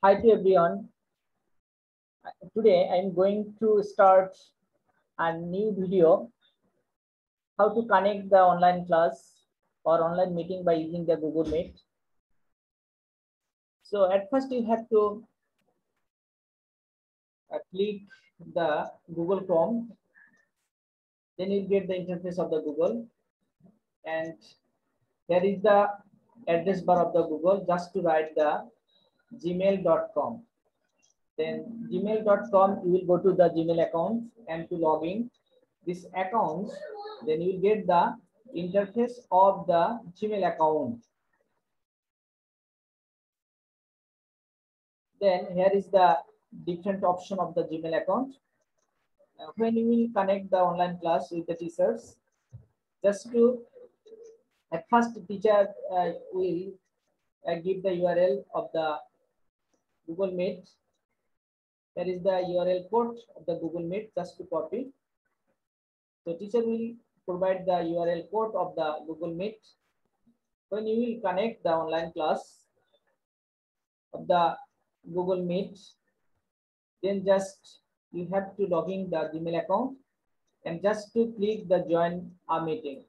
Hi to everyone. Today I'm going to start a new video how to connect the online class or online meeting by using the Google Meet. So at first you have to click the Google Chrome, then you get the interface of the Google, and there is the address bar of the Google. Just to write the gmail.com. Then gmail.com, you will go to the Gmail account and to log in this account, then you will get the interface of the Gmail account. Then here is the different option of the Gmail account. When you will connect the online class with the teachers, just to at first teacher will give the URL of the Google Meet. There is the URL code of the Google Meet, just to copy. So teacher will provide the URL code of the Google Meet. When you will connect the online class of the Google Meet, then just you have to log in the Gmail account and just to click the join a meeting.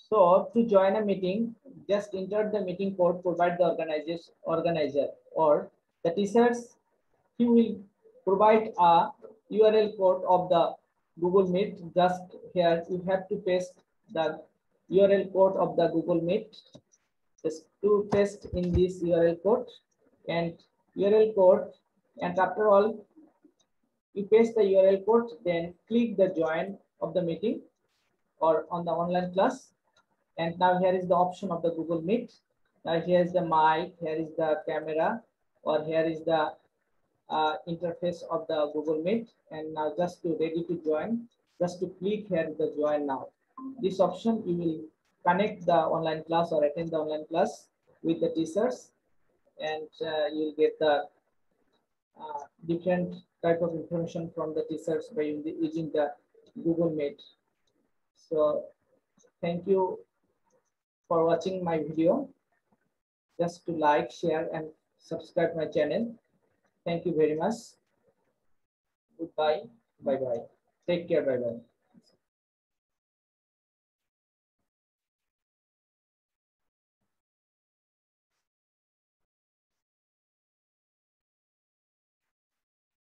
So to join a meeting, just enter the meeting code provided the organizer or the teachers. He will provide a URL code of the Google Meet. Just here you have to paste the URL code of the Google Meet. Just to paste in this URL code and URL code, and after all you paste the URL code, then click the join of the meeting or on the online class. And now here is the option of the Google Meet. Now here is the mic, here is the camera, or here is the interface of the Google Meet. And now just to ready to join, just to click here the join now. This option, you will connect the online class or attend the online class with the teachers, and you'll get the different type of information from the teachers by using the Google Meet. So thank you for watching my video. Just to like, share, and subscribe my channel. Thank you very much. Goodbye. Bye bye. Take care. Bye bye.